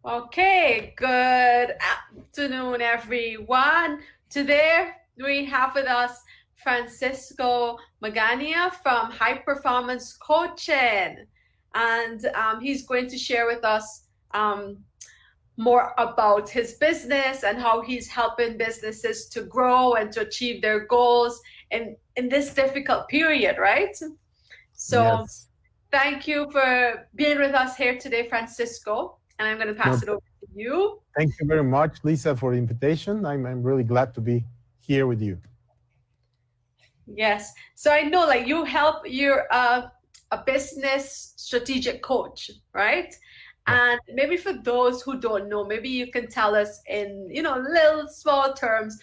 Okay, good afternoon, everyone. Today we have with us Francisco Magaña from High Performance Coaching, and he's going to share with us more about his business and how he's helping businesses to grow and to achieve their goals in this difficult period, right? So Yes. thank you for being with us here today, Francisco. And I'm going to pass No, it over to you. thank you very much, Lisa, for the invitation. I'm really glad to be here with you. Yes. So I know like you're a business strategic coach, right? Yeah. And maybe for those who don't know, maybe you can tell us in, little small terms,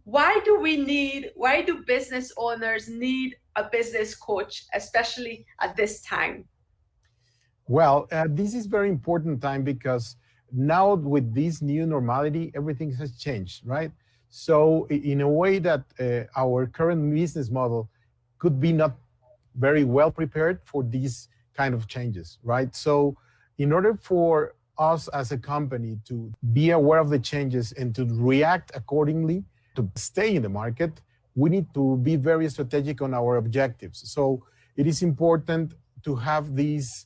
why do business owners need a business coach, especially at this time? Well, this is very important time because now with this new normality, everything has changed, right? So in a way that our current business model could be not very well prepared for these kind of changes, right? So in order for us as a company to be aware of the changes and to react accordingly to stay in the market, we need to be very strategic on our objectives. So it is important to have these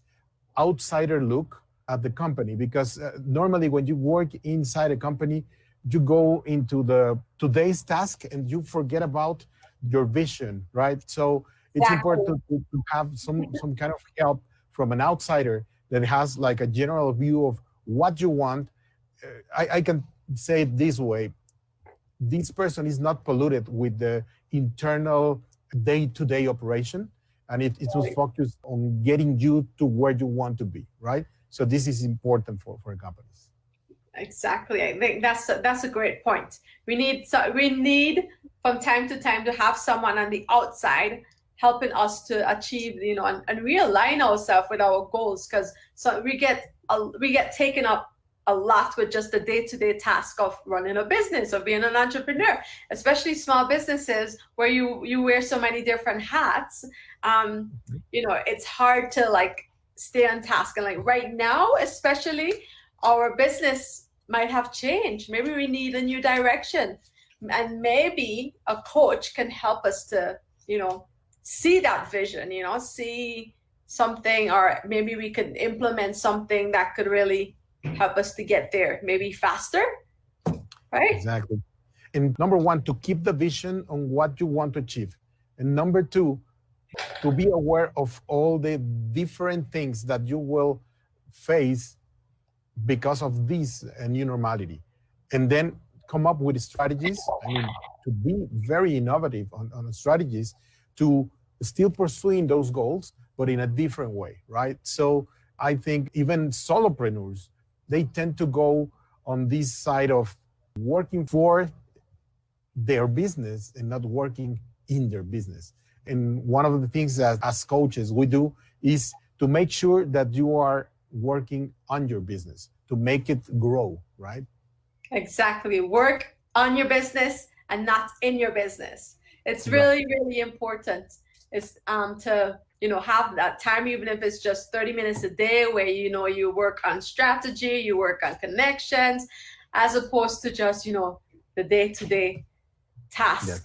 outsider look at the company because normally when you work inside a company, you go into the today's task and you forget about your vision, right? So it's important Exactly. to have some kind of help from an outsider that has like a general view of what you want. I can say it this way: this person is not polluted with the internal day-to-day operation, and it was focused on getting you to where you want to be, right? So this is important for companies. Exactly. I think that's a great point. We need from time to time to have someone on the outside helping us to achieve, and realign ourselves with our goals because so we get taken up a lot with just the day-to-day task of running a business or being an entrepreneur, especially small businesses where you wear so many different hats. It's hard to like stay on task and like right now, especially our business might have changed. Maybe we need a new direction. And maybe a coach can help us to, see that vision, see something, or maybe we could implement something that could really help us to get there, maybe faster, right? Exactly. And number one, to keep the vision on what you want to achieve. And number two, to be aware of all the different things that you will face because of this new normality. And then come up with strategies. I mean, to be very innovative on strategies to still pursuing those goals, but in a different way, right? So I think even solopreneurs, they tend to go on this side of working for their business and not working in their business. And one of the things that as coaches we do is to make sure that you are working on your business to make it grow, right? Exactly. Work on your business and not in your business. It's Right. really, really important is to have that time, even if it's just 30 minutes a day where you work on strategy, you work on connections, as opposed to just, the day-to-day task Yes.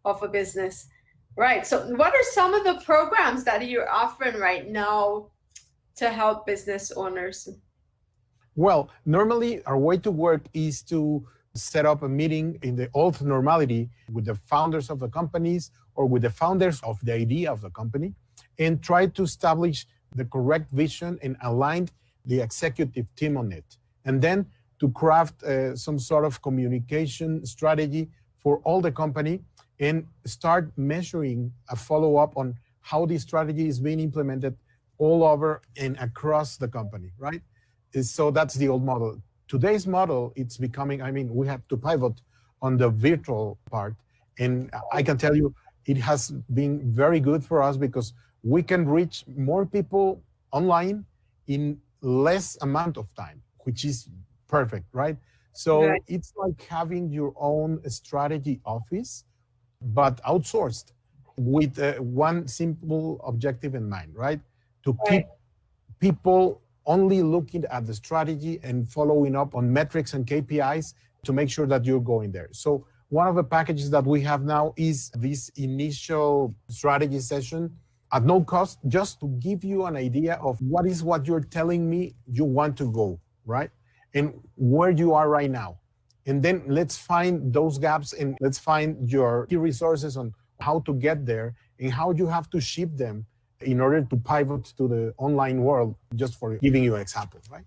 of a business. Right. So what are some of the programs that you're offering right now to help business owners? Well, normally our way to work is to set up a meeting in the old normality with the founders of the companies or with the founders of the idea of the company and try to establish the correct vision and align the executive team on it. And then to craft some sort of communication strategy for all the company and start measuring a follow up on how the strategy is being implemented all over and across the company, right? So that's the old model. Today's model, it's becoming, I mean, we have to pivot on the virtual part. And I can tell you, it has been very good for us because we can reach more people online in less amount of time, which is perfect, right? Right. So it's like having your own strategy office, but outsourced with one simple objective in mind, right? To Right. keep people only looking at the strategy and following up on metrics and KPIs to make sure that you're going there. So one of the packages that we have now is this initial strategy session at no cost, just to give you an idea of what you're telling me you want to go, right? And where you are right now. And then let's find those gaps and let's find your key resources on how to get there and how you have to ship them in order to pivot to the online world, just for giving you an example, right?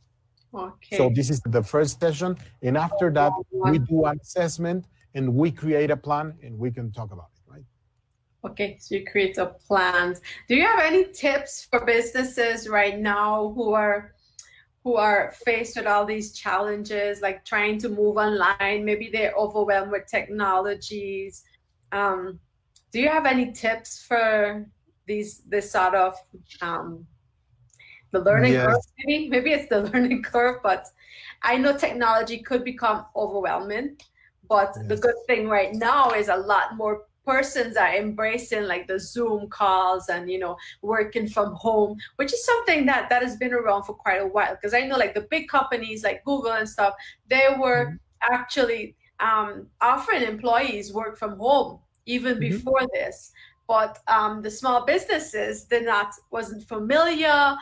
Okay. So this is the first session. And after that, we do an assessment and we create a plan and we can talk about it, right? Okay, so you create a plan. Do you have any tips for businesses right now who are faced with all these challenges, like trying to move online? Maybe they're overwhelmed with technologies. Do you have any tips for this sort of the learning curve? Maybe it's the learning curve, but I know technology could become overwhelming. But the good thing right now is a lot more persons are embracing like the Zoom calls and, you know, working from home, which is something that has been around for quite a while. Because I know like the big companies like Google and stuff, they were actually offering employees work from home even before this. But the small businesses wasn't familiar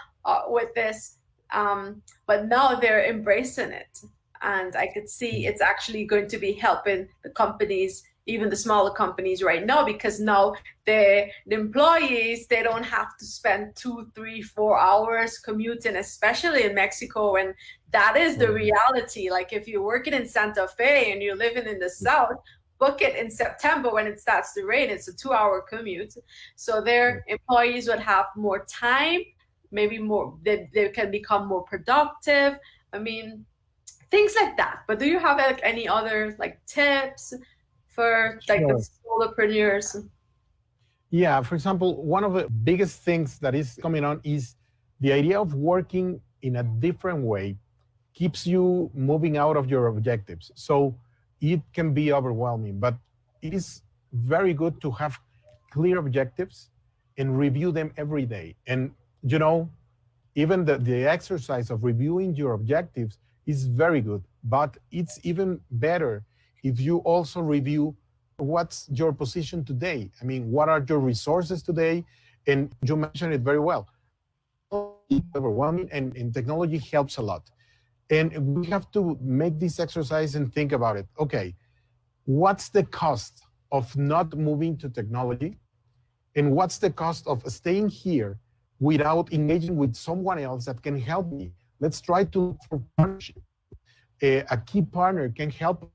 with this, but now they're embracing it. And I could see it's actually going to be helping the companies, even the smaller companies right now, because now the employees, they don't have to spend 2, 3, 4 hours commuting, especially in Mexico. And that is the reality. Like if you're working in Santa Fe and you're living in the South, book it in September when it starts to rain. It's a 2-hour commute. So their employees would have more time, maybe more, they can become more productive. I mean, things like that. But do you have like any other like tips for like the solopreneurs? Yeah, for example, one of the biggest things that is coming on is the idea of working in a different way keeps you moving out of your objectives. So it can be overwhelming, but it is very good to have clear objectives and review them every day. And, you know, even the exercise of reviewing your objectives is very good, but it's even better if you also review what's your position today. I mean, what are your resources today? And you mentioned it very well. It's overwhelming, and technology helps a lot. And we have to make this exercise and think about it. Okay, what's the cost of not moving to technology? And what's the cost of staying here without engaging with someone else that can help me? Let's try to look for partnership. A key partner can help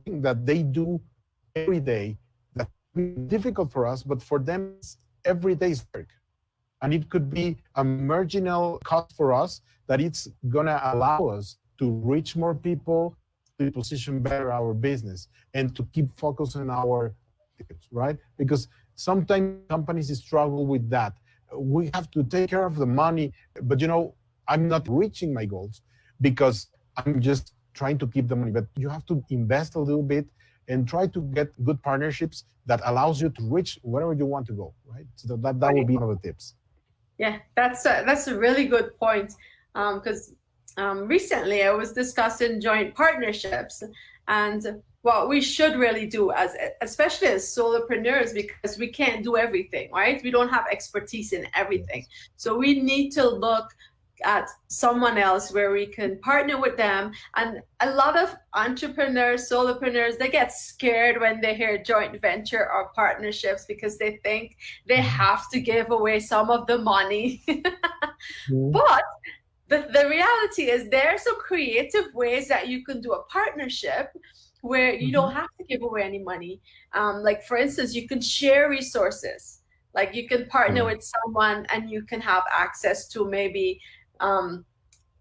that they do every day that's difficult for us, but for them it's every day's work. And it could be a marginal cost for us that it's gonna allow us to reach more people, to position better our business, and to keep focus on our tickets, right? Because sometimes companies struggle with that. We have to take care of the money, but you know, I'm not reaching my goals because I'm just trying to keep the money. But you have to invest a little bit and try to get good partnerships that allows you to reach wherever you want to go, right? So that would be one of the tips. Yeah, that's a really good point, because recently I was discussing joint partnerships and what we should really do especially as solopreneurs, because we can't do everything, right? We don't have expertise in everything. So we need to look at someone else where we can partner with them. And a lot of entrepreneurs, solopreneurs, they get scared when they hear joint venture or partnerships because they think they have to give away some of the money. But the reality is there are some creative ways that you can do a partnership where you don't have to give away any money. Like for instance, you can share resources. Like you can partner with someone and you can have access to maybe,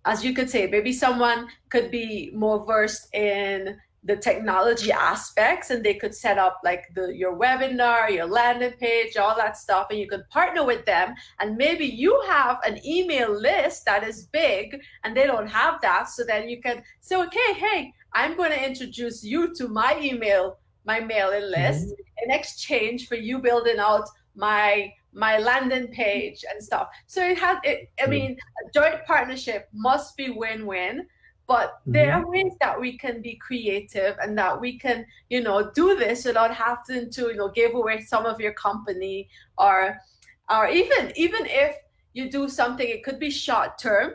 as you could say, maybe someone could be more versed in the technology aspects and they could set up like your webinar, your landing page, all that stuff, and you could partner with them. And maybe you have an email list that is big and they don't have that. So then you can say, okay, hey, I'm going to introduce you to my mailing list in exchange for you building out my landing page and stuff. So I mean, a joint partnership must be win-win, but there are ways that we can be creative and that we can, do this without having to, give away some of your company, or even if you do something, it could be short term,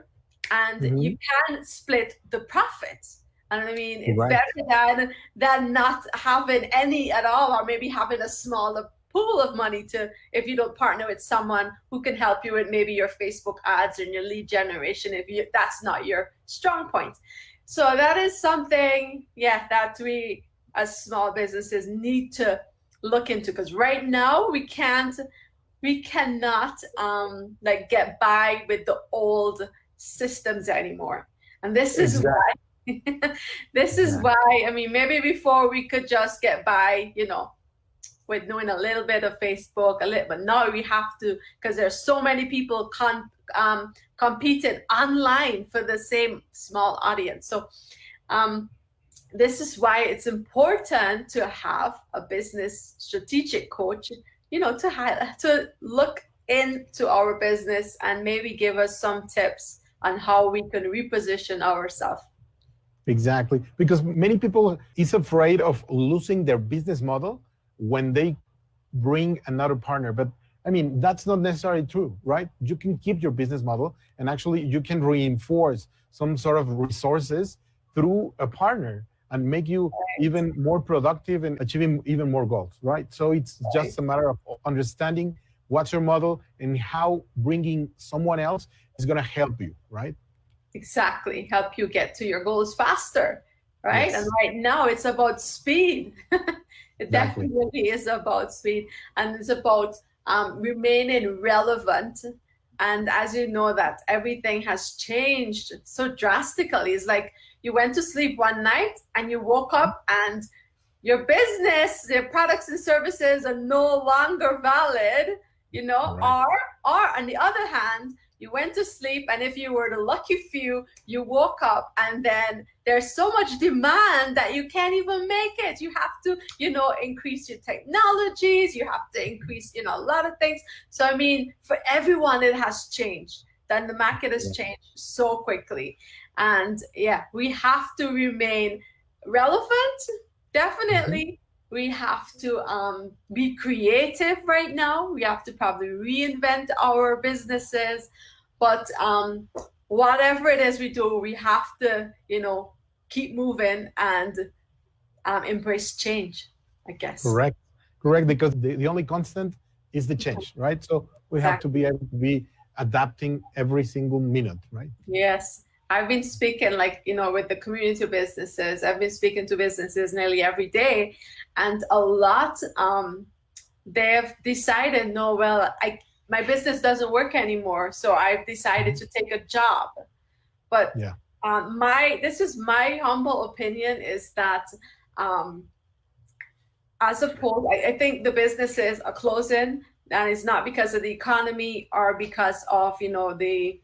and you can split the profits. And I mean, it's better than not having any at all, or maybe having a smaller pool of money if you don't partner with someone who can help you with maybe your Facebook ads and your lead generation, that's not your strong point. So that is something, that we as small businesses need to look into, because right now we cannot like get by with the old systems anymore. And this is why why, I mean, maybe before we could just get by, with knowing a little bit of Facebook, but now we have to, because there's so many people competing online for the same small audience. So this is why it's important to have a business strategic coach, to look into our business and maybe give us some tips on how we can reposition ourselves. Exactly, because many people is afraid of losing their business model when they bring another partner. But I mean, that's not necessarily true, right? You can keep your business model, and actually you can reinforce some sort of resources through a partner and make you even more productive and achieving even more goals, right? So it's just a matter of understanding what's your model and how bringing someone else is going to help you, right? Exactly, help you get to your goals faster, right? Yes. And right now it's about speed. It definitely is about speed, and it's about remaining relevant. And as you know, that everything has changed so drastically. It's like you went to sleep one night and you woke up and your business, your products and services are no longer valid, or on the other hand, you went to sleep, and if you were the lucky few, you woke up and then there's so much demand that you can't even make it. You have to, increase your technologies, you have to increase, a lot of things. So, I mean, for everyone, it has changed. Then the market has changed so quickly. And we have to remain relevant, definitely. We have to be creative right now. We have to probably reinvent our businesses. But whatever it is we do, we have to, keep moving and embrace change, I guess. Correct, because the only constant is the change, right? So we have to be able to be adapting every single minute, right? Yes. I've been speaking with the community businesses. I've been speaking to businesses nearly every day, and a lot, they've decided, no, well, my business doesn't work anymore, so I've decided to take a job. But this is my humble opinion, is that as a whole, I think the businesses are closing, and it's not because of the economy or because of the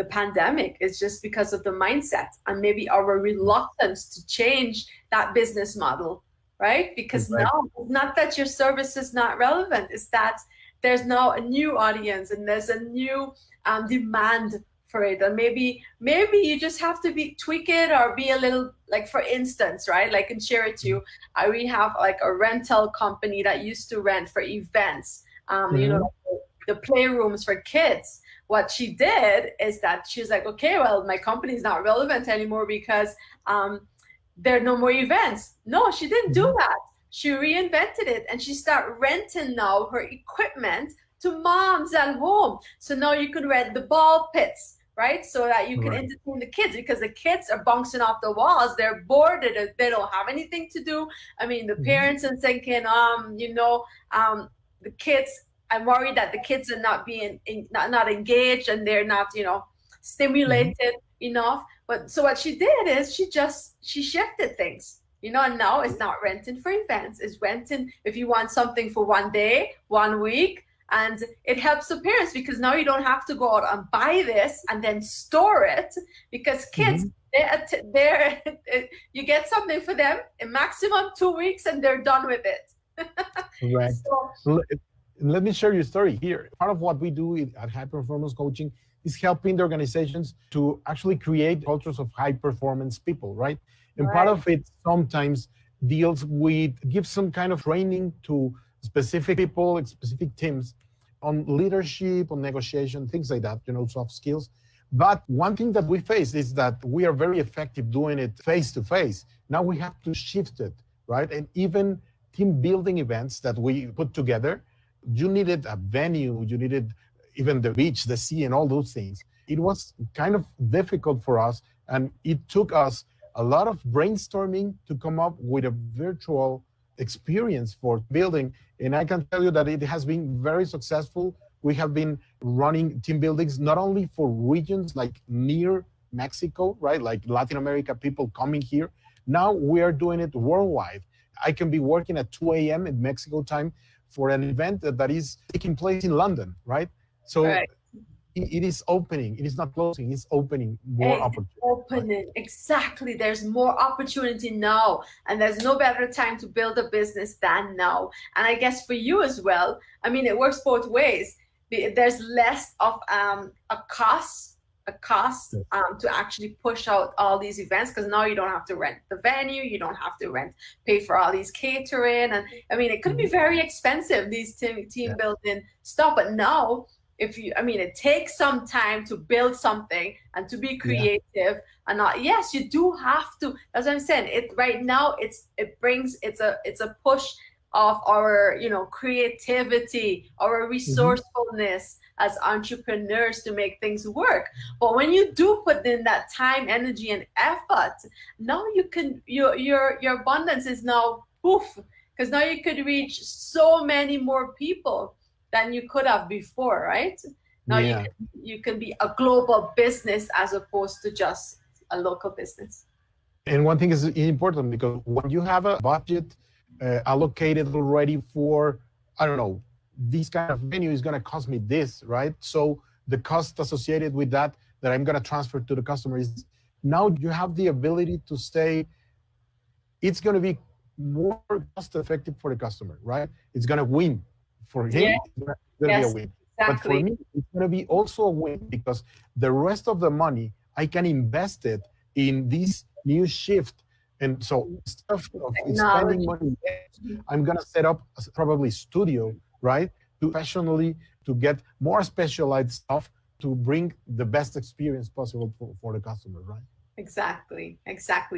pandemic. It's just because of the mindset and maybe our reluctance to change that business model, right? Because now it's not that your service is not relevant, it's that there's now a new audience and there's a new demand for it. And maybe you just have to tweak it or be a little, like, for instance, right? Like, and share it to you. We have like a rental company that used to rent for events, the playrooms for kids. What she did is that she's like, okay, well, my company is not relevant anymore because there are no more events. No, she didn't do that. She reinvented it, and she started renting now her equipment to moms at home. So now you can rent the ball pits, right? So that you can entertain the kids, because the kids are bouncing off the walls. They're bored. They don't have anything to do. I mean, the parents are thinking, the kids, I'm worried that the kids are not being not engaged, and they're not, stimulated enough. But so what she did is she shifted things, and now it's not renting for events. It's renting if you want something for 1 day, 1 week, and it helps the parents, because now you don't have to go out and buy this and then store it, because kids, they're you get something for them in maximum 2 weeks and they're done with it. Right. So, And let me share your story here. Part of what we do at High Performance Coaching is helping the organizations to actually create cultures of high performance people, right? And part Right. of it sometimes deals with, give some kind of training to specific people, specific teams on leadership, on negotiation, things like that, soft skills. But one thing that we face is that we are very effective doing it face to face. Now we have to shift it, right? And even team building events that we put together, you needed a venue, you needed even the beach, the sea, and all those things. It was kind of difficult for us, and it took us a lot of brainstorming to come up with a virtual experience for building. And I can tell you that it has been very successful. We have been running team buildings not only for regions like near Mexico, right? Like Latin America, people coming here. Now we are doing it worldwide. I can be working at 2 a.m. in Mexico time for an event that is taking place in London, right? So Right. it is opening. It is not closing. It's opening more opportunities. Opening. Right? Exactly. There's more opportunity now, and there's no better time to build a business than now. And I guess for you as well, I mean, it works both ways. There's less of a cost to actually push out all these events, because now you don't have to rent the venue, you don't have to pay for all these catering, and I mean, it could be very expensive, these team building stuff. But now, it takes some time to build something and to be creative, and not, yes, you do have to. That's what I'm saying. It right now, it's a push of our creativity, our resourcefulness as entrepreneurs to make things work. But when you do put in that time, energy, and effort, now you can your abundance is now poof, because now you could reach so many more people than you could have before, right? Now you can be a global business as opposed to just a local business. And one thing is important, because when you have a budget allocated already for, I don't know, this kind of venue is going to cost me this, right? So the cost associated with that I'm going to transfer to the customer is, now you have the ability to say, it's going to be more cost effective for the customer, right? It's going to win for him. It's going to be a win. Exactly. But for me, it's going to be also a win, because the rest of the money, I can invest it in this new shift. And so instead of spending money, I'm going to set up probably studio, right? To professionally, to get more specialized stuff to bring the best experience possible for the customer, right? Exactly.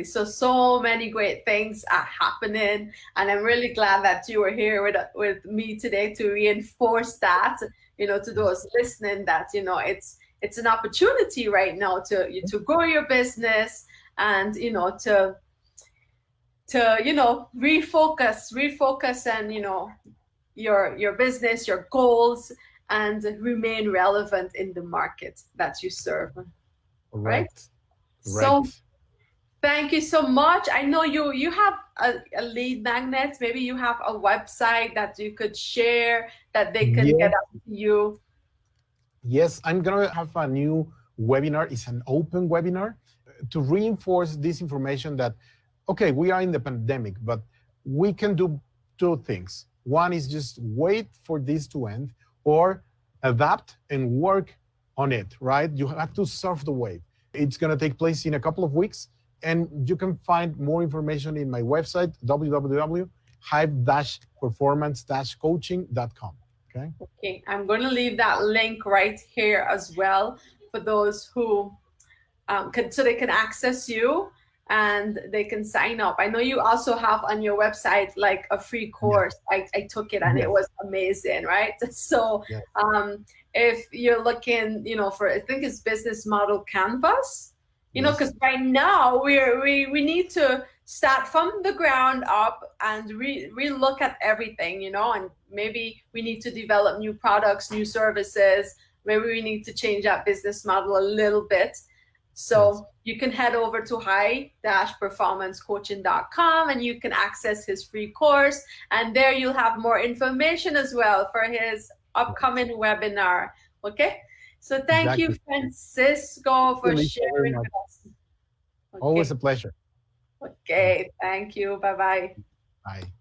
So many great things are happening, and I'm really glad that you were here with me today to reinforce that, to those listening, that it's an opportunity right now to grow your business, and to refocus and your business, your goals, and remain relevant in the market that you serve. Right? So thank you so much. I know you have a lead magnet. Maybe you have a website that you could share that they can get up to you. Yes, I'm going to have a new webinar. It's an open webinar to reinforce this information that, okay, we are in the pandemic, but we can do two things. One is just wait for this to end, or adapt and work on it, right? You have to surf the wave. It's going to take place in a couple of weeks, and you can find more information in my website, www.hive-performance-coaching.com. Okay, I'm going to leave that link right here as well for those who so they can access you and they can sign up. I know you also have on your website like a free course. I took it and it was amazing, right? So if you're looking, for, I think it's business model canvas, because right now we need to start from the ground up and re-look at everything, and maybe we need to develop new products, new services. Maybe we need to change that business model a little bit. So you can head over to high-performancecoaching.com and you can access his free course. And there you'll have more information as well for his upcoming webinar. Okay? So thank you, Francisco, for sharing with us. Always a pleasure. Okay, thank you. Bye-bye. Bye.